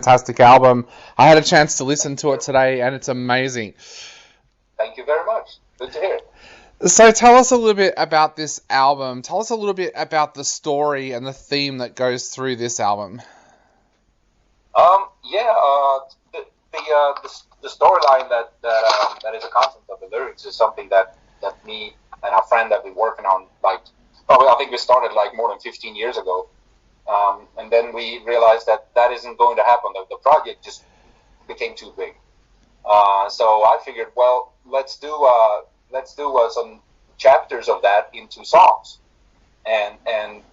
fantastic album. I had a chance to listen to it today, and it's amazing. Thank you very much. Good to hear. So tell us a little bit about this album. Tell us a little bit about the story and the theme that goes through this album. The storyline that is a content of the lyrics is something that me and our friend have been working on. I think we started like more than 15 years ago, and then we realized that isn't going to happen. The project just became too big. So I figured, well, let's do some chapters of that into songs, and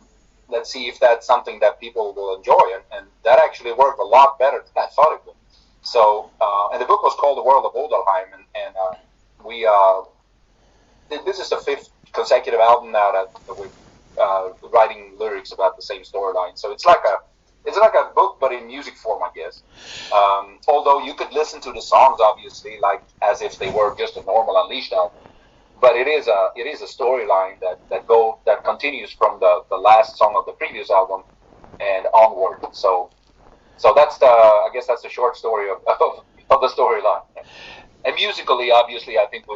let's see if that's something that people will enjoy. And that actually worked a lot better than I thought it would. So, and the book was called The World of Odalheim, and this is the fifth consecutive album now that we're writing lyrics about the same storyline. So it's like a book, but in music form, I guess. Although you could listen to the songs, obviously, like as if they were just a normal Unleashed album. But it is a storyline that continues from the last song of the previous album and onward. So I guess that's the short story of the storyline. And musically, obviously, I think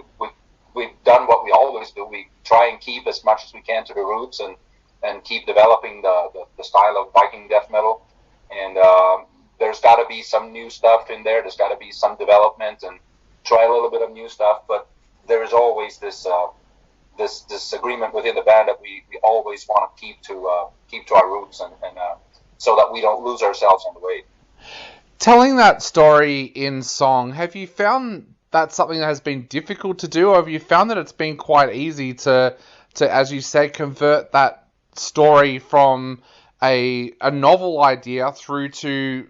we've done what we always do. We try and keep as much as we can to the roots and keep developing the style of Viking death metal. And there's got to be some new stuff in there. There's got to be some development and try a little bit of new stuff. But there is always this agreement within the band that we always want to keep to our roots and so that we don't lose ourselves on the way. Telling that story in song, have you found that's something that has been difficult to do, or have you found that it's been quite easy to as you said, convert that story from a novel idea through to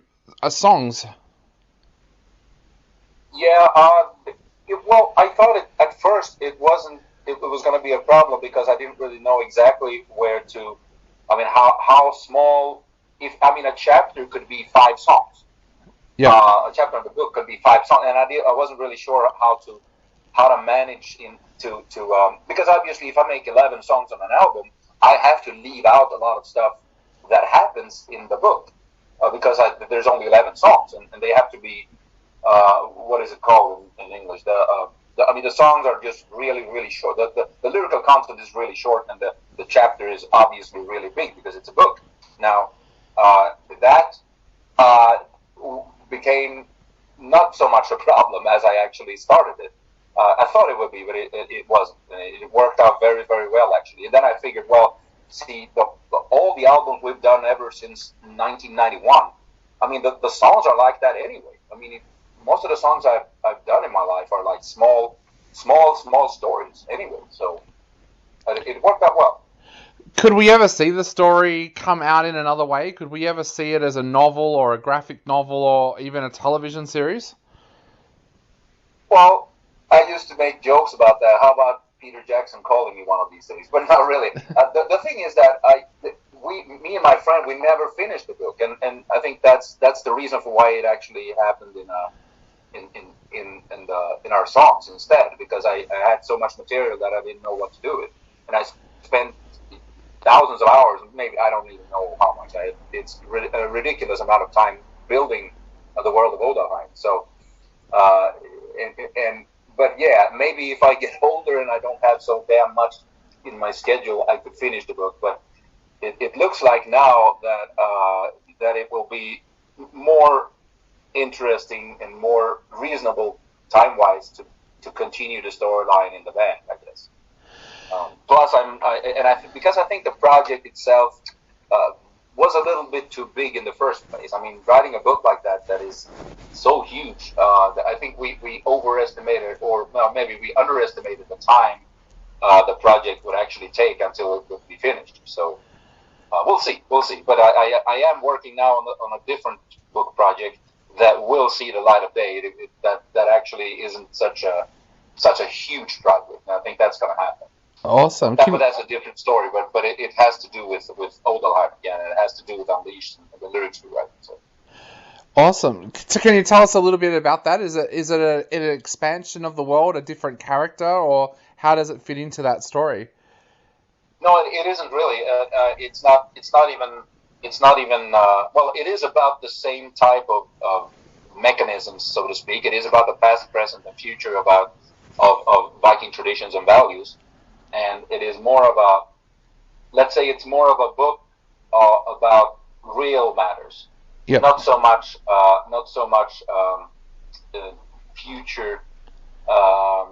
songs? Yeah, well, I thought at first it was going to be a problem because I didn't really know exactly how small. A chapter could be 5 songs. Yeah. A chapter of the book could be 5 songs, and I wasn't really sure how to manage because obviously if I make 11 songs on an album, I have to leave out a lot of stuff that happens in the book because there's only 11 songs, and they have to be what is it called in English? The songs are just really, really short. The lyrical content is really short, and the chapter is obviously really big because it's a book. Now, that became not so much a problem as I actually started it. I thought it would be, but it wasn't. It worked out very, very well, actually. And then I figured, well, see, all the albums we've done ever since 1991, the songs are like that anyway. Most of the songs I've done in my life are like small stories anyway. So it worked out well. Could we ever see the story come out in another way? Could we ever see it as a novel or a graphic novel or even a television series? Well, I used to make jokes about that. How about Peter Jackson calling me one of these days? But not really. The thing is that me and my friend, we never finished the book, and I think that's the reason for why it actually happened in our songs instead, because I had so much material that I didn't know what to do with, and I spent thousands of hours, maybe I don't even know how much. It's a ridiculous amount of time building the World of Odalheim. So, but yeah, maybe if I get older and I don't have so damn much in my schedule, I could finish the book. But it looks like now that it will be more interesting and more reasonable time-wise to continue the storyline in the band, I guess. Plus, because I think the project itself was a little bit too big in the first place. Writing a book like that is so huge. That I think we overestimated, or maybe we underestimated the time the project would actually take until it would be finished. So we'll see. But I am working now on a different book project that will see the light of day. That actually isn't such a huge project. And I think that's going to happen. Awesome. But that's a different story, but it has to do with Odalheim again, and it has to do with Unleashed and the lyrics we write. So. Awesome. So can you tell us a little bit about that? Is it an expansion of the world, a different character, or how does it fit into that story? No, it isn't really. It's not even it's not even well. It is about the same type of mechanisms, so to speak. It is about the past, present, and future of Viking traditions and values, and it is more of a, let's say, it's more of a book about real matters, Yep. not so much future um,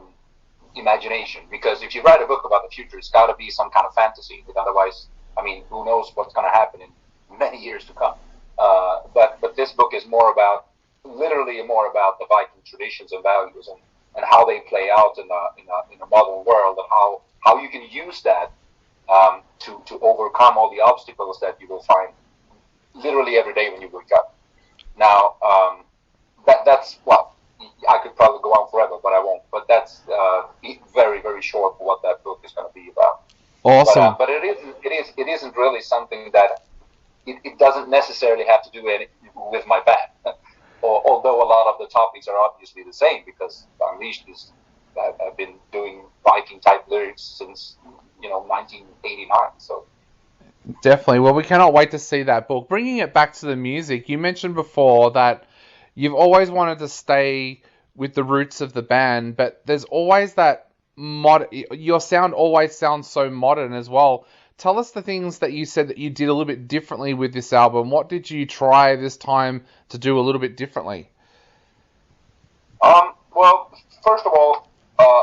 imagination. Because if you write a book about the future, it's got to be some kind of fantasy. Because otherwise, I mean, who knows what's going to happen in many years to come. But this book is literally more about the Viking traditions and values and how they play out in a modern world, and how you can use that to overcome all the obstacles that you will find literally every day when you wake up. Now, that's, well, I could probably go on forever, but I won't. But that's very, very short for what that book is going to be about. Awesome. But it isn't really something that it doesn't necessarily have to do with my band. Although a lot of the topics are obviously the same, because Unleashed I've been doing Viking type lyrics since 1989. So Definitely. Well, we cannot wait to see that book. Bringing it back to the music, you mentioned before that you've always wanted to stay with the roots of the band, but there's always that your sound always sounds so modern as well. Tell us the things that you said that you did a little bit differently with this album. What did you try this time to do a little bit differently? Well, first of all,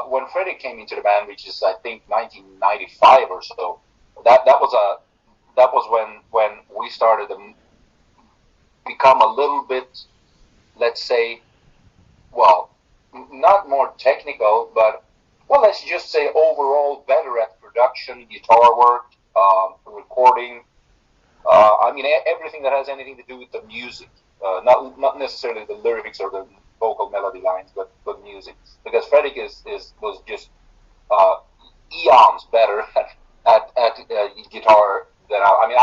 when Freddie came into the band, which is I think 1995 or so, that was when we started to become a little bit, let's say, well, not more technical, but, well, let's just say overall better at production, guitar work, recording. I mean, everything that has anything to do with the music, not necessarily the lyrics or the vocal melody lines, but music. Because Fredrik was just eons better at guitar than I mean,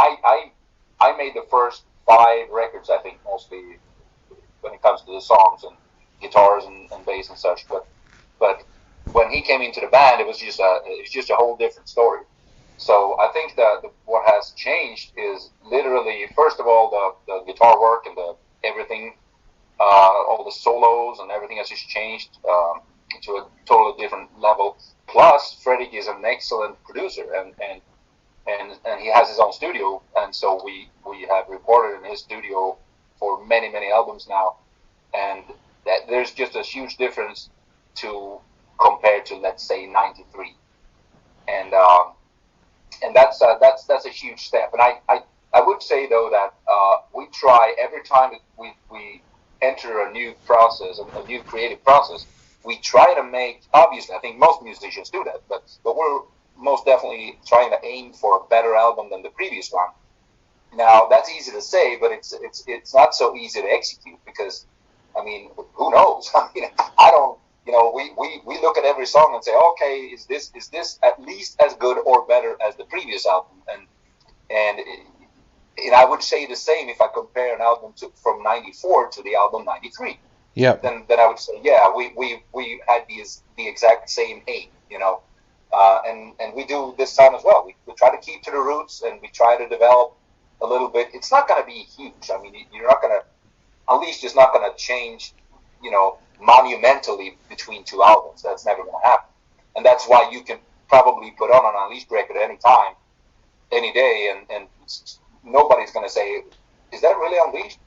I made the first 5 records, I think, mostly when it comes to the songs and guitars and bass and such. But when he came into the band, it was just a whole different story. So I think that what has changed is literally, first of all, the guitar work and everything, all the solos and everything has just changed to a totally different level. Plus, Fredrik is an excellent producer, and he has his own studio, and so we have recorded in his studio for many albums now, and there's just a huge difference compared to, let's say, '93, and that's a huge step. And I would say though that we try every time we enter a new process, a new creative process, we try to make, obviously I think most musicians do that, but we're most definitely trying to aim for a better album than the previous one. Now that's easy to say, but it's not so easy to execute, because I mean, who knows? I mean, I don't. We look at every song and say, okay, is this at least as good or better as the previous album? And I would say the same if I compare an album from '94 to the album '93. Yeah. Then I would say, yeah, we had the exact same aim, and we do this time as well. We try to keep to the roots, and we try to develop a little bit. It's not going to be huge. I mean, you're not going to. Unleashed is not going to change, monumentally between 2 albums. That's never going to happen. And that's why you can probably put on an Unleashed record any time, any day, and nobody's going to say, is that really Unleashed?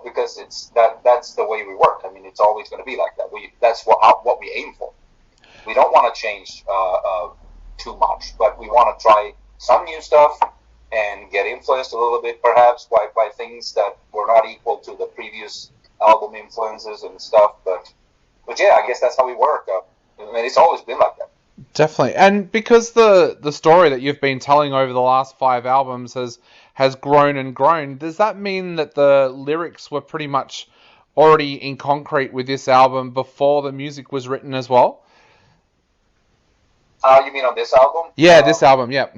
Because that's the way we work. I mean, it's always going to be like that. That's what we aim for. We don't want to change too much, but we want to try some new stuff and get influenced a little bit, perhaps, by things that were not equal to the previous album influences and stuff. But yeah, I guess that's how we work. I mean, it's always been like that. Definitely. And because the story that you've been telling over the last 5 albums has grown and grown, does that mean that the lyrics were pretty much already in concrete with this album before the music was written as well? You mean on this album? Yeah, this album, yep.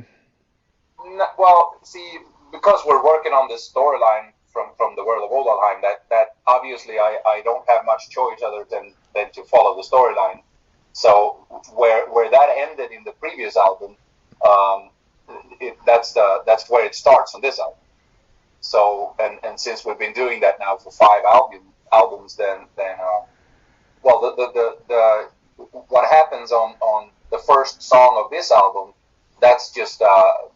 Well, see, because we're working on this storyline from the World of Oldalheim, that obviously I don't have much choice other than to follow the storyline. So where that ended in the previous album, that's where it starts on this album. So and since we've been doing that now for five albums, then well, the what happens on the first song of this album, that's just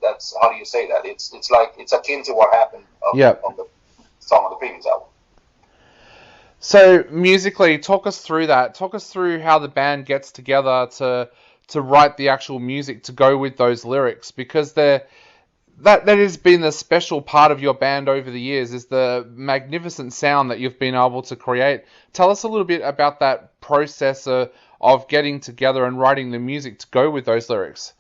that's, how do you say that? It's like, it's akin to what happened Yep. on the song on the previous album. So musically, talk us through that. Talk us through how the band gets together to write the actual music to go with those lyrics, because that has been the special part of your band over the years, is the magnificent sound that you've been able to create. Tell us a little bit about that process of getting together and writing the music to go with those lyrics.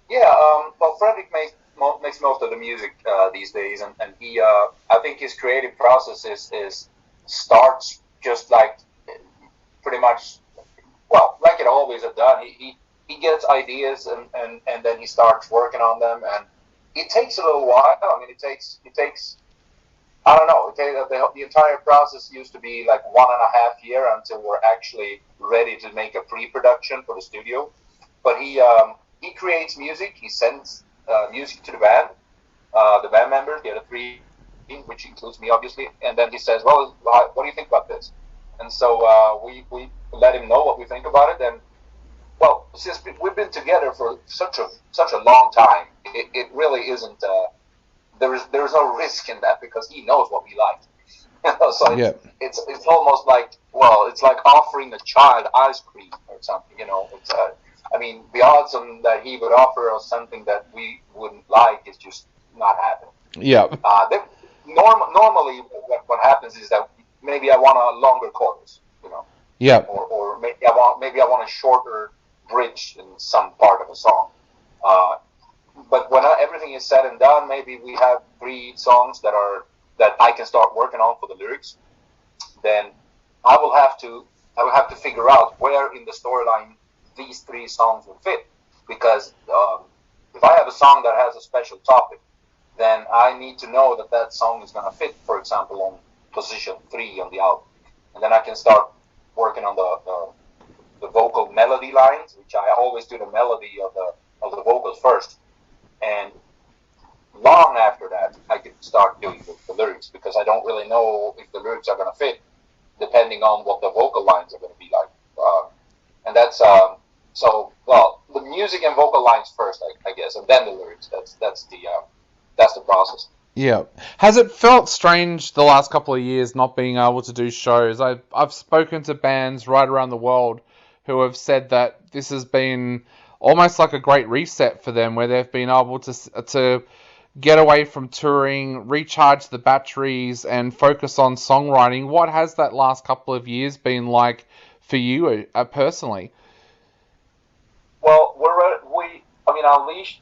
Yeah, well, Fredrik makes most of the music these days, and he, I think his creative process is starts just like pretty much, well, like it always has done. He gets ideas, and then he starts working on them, and it takes a little while. I mean, it takes I don't know. The entire process used to be like 1.5 years until we're actually ready to make a pre-production for the studio. But he creates music. He sends music to the band members, the other three, which includes me, obviously. And then he says, "Well, what do you think about this?" And so we let him know what we think about it. And well, since we've been together for such a long time, it really isn't. There's no risk in that, because he knows what we like. So Yeah. it's almost like, well, it's like offering a child ice cream or something. It's I mean, the odds on that he would offer us something that we wouldn't like is just not happening. Yeah. Normally, what happens is that maybe I want a longer chorus, Yeah. or maybe I want a shorter bridge in some part of a song. But when everything is said and done, maybe we have 3 songs that I can start working on for the lyrics. Then I will have to figure out where in the storyline these 3 songs will fit, because if I have a song that has a special topic, then I need to know that song is going to fit, for example, on position 3 on the album, and then I can start working on the vocal melody lines, which I always do the melody of the vocals first, and long after that I can start doing the lyrics, because I don't really know if the lyrics are going to fit depending on what the vocal lines are going to be like, and that's so, well, the music and vocal lines first, I guess, and then the lyrics. That's the process. Yeah. Has it felt strange the last couple of years not being able to do shows? I've spoken to bands right around the world who have said that this has been almost like a great reset for them, where they've been able to get away from touring, recharge the batteries, and focus on songwriting. What has that last couple of years been like for you personally? Well, Unleashed,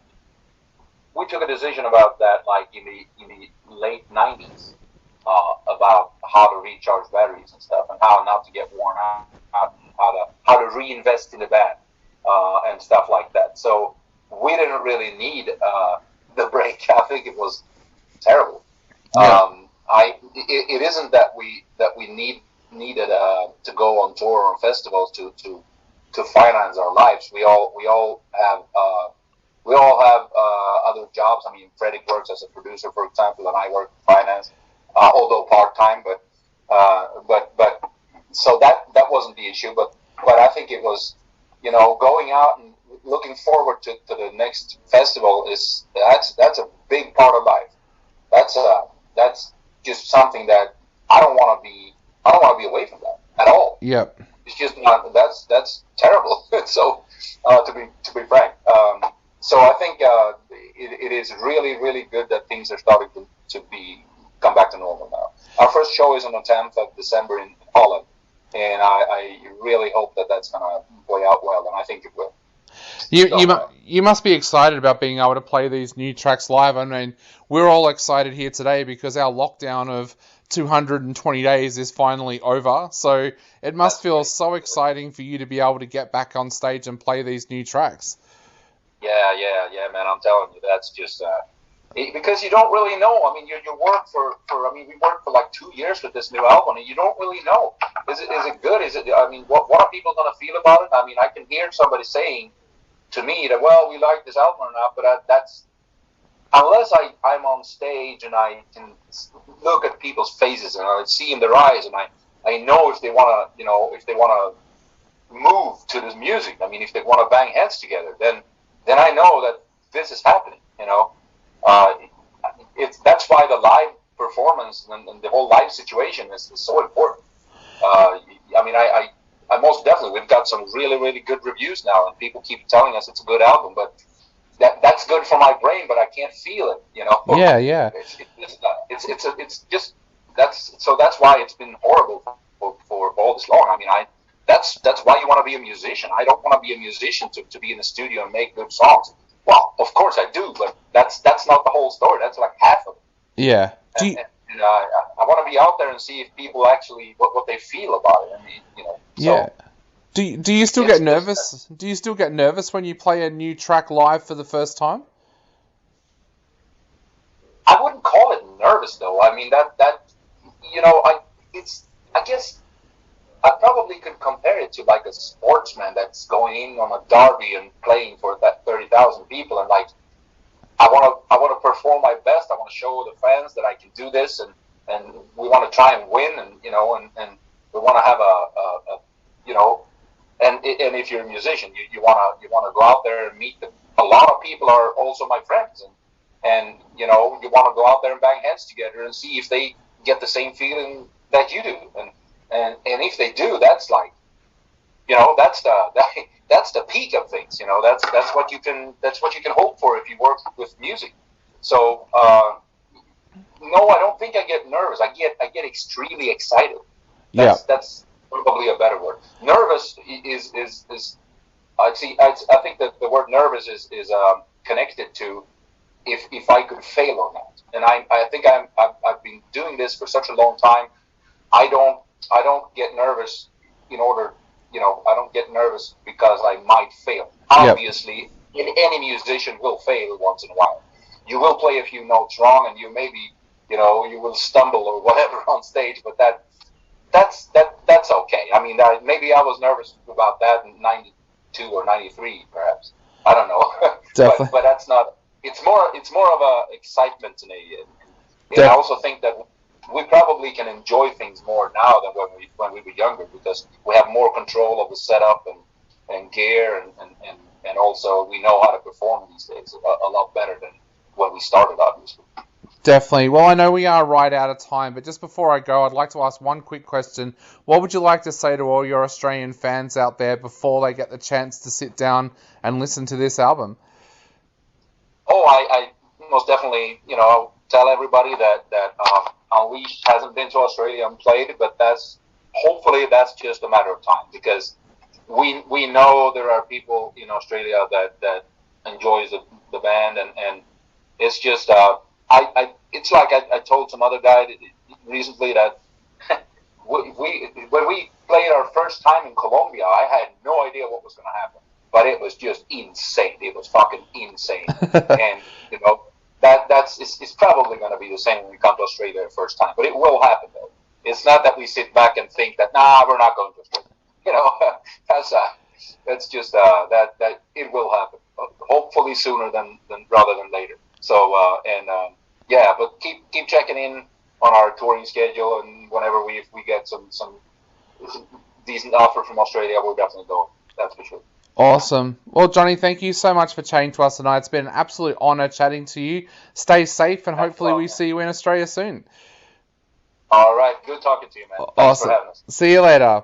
we took a decision about that, like in the late '90s, about how to recharge batteries and stuff, and how not to get worn out, how to reinvest in the band, and stuff like that. So we didn't really need the break. I think it was terrible. Yeah. It isn't that we needed to go on tour or festivals to finance our lives. We all have other jobs. I mean, Fredrik works as a producer, for example, and I work in finance, although part time. But so that wasn't the issue. But I think it was, going out and looking forward to the next festival that's a big part of life. That's just something that I don't want to be away from that at all. Yep. It's just not. That's terrible. So to be frank, so I think it is really, really good that things are starting to come back to normal now. Our first show is on the 10th of December in Holland, and I really hope that's going to play out well, and I think it will. You must be excited about being able to play these new tracks live. I mean, we're all excited here today because our lockdown of 220 days is finally over. So it must feel so exciting for you to be able to get back on stage and play these new tracks. Yeah, man. I'm telling you, that's just because you don't really know. I mean, you work for I mean, we worked for like 2 years with this new album, and you don't really know. Is it good? I mean, what are people going to feel about it? I mean, I can hear somebody saying to me that, well, we like this album or not, but unless I'm on stage and I can look at people's faces and I see in their eyes and I know if they want to, if they want to move to this music. I mean, if they want to bang heads together, then I know that this is happening. That's why the live performance and the whole live situation is so important. I mean, I most definitely, we've got some really, really good reviews now, and people keep telling us it's a good album, but that's good for my brain, but I can't feel it. Yeah. It's just that's why it's been horrible for all this long. I mean, that's why you want to be a musician. I don't want to be a musician to be in the studio and make good songs. Well, of course I do, but that's not the whole story. That's like half of it. Yeah. I want to be out there and see if people actually what they feel about it. I mean, Yeah. Do you still get nervous? Do you still get nervous when you play a new track live for the first time? I wouldn't call it nervous though. I mean that I guess I probably could compare it to like a sportsman that's going in on a derby and playing for that 30,000 people, and like I want to perform my best. I want to show the fans that I can do this, and we want to try and win, and and we want to have and if you're a musician, you want to go out there and meet them. A lot of people are also my friends, and you want to go out there and bang heads together and see if they get the same feeling that you do, and if they do, that's like, that's the peak of things. That's what you can hope for if you work with music. So no, I don't think I get nervous. I get extremely excited. That's probably a better word. Nervous is I think that the word nervous is connected to if I could fail or not. And I think I've been doing this for such a long time. I don't get nervous in order, I don't get nervous because I might fail. Obviously, any musician will fail once in a while. You will play a few notes wrong, and you maybe, you will stumble or whatever on stage, but that's okay. I mean, maybe I was nervous about that in 92 or 93, perhaps. I don't know. Definitely. but that's not. It's more of a excitement to me. And I also think that we probably can enjoy things more now than when we were younger, because we have more control of the setup and gear, and also we know how to perform these days a lot better than when we started, obviously. Definitely. Well, I know we are right out of time, but just before I go, I'd like to ask one quick question. What would you like to say to all your Australian fans out there before they get the chance to sit down and listen to this album? Oh, I most definitely, tell everybody that Unleashed hasn't been to Australia and played, but hopefully that's just a matter of time, because we know there are people in Australia that enjoys the band, and it's just it's like I told some other guy recently that when we played our first time in Colombia, I had no idea what was going to happen, but it was just insane. It was fucking insane, and it's probably going to be the same when we come to Australia the first time, but it will happen though. It's not that we sit back and think that we're not going to Australia. That's just that it will happen. Hopefully sooner than rather than later. So but keep checking in on our touring schedule, and whenever we get some decent offer from Australia, we're definitely going. That's for sure. Awesome. Well, Johnny, thank you so much for chatting to us tonight. It's been an absolute honour chatting to you. Stay safe, and hopefully we see you in Australia soon. All right. Good talking to you, man. Thanks for having us. See you later.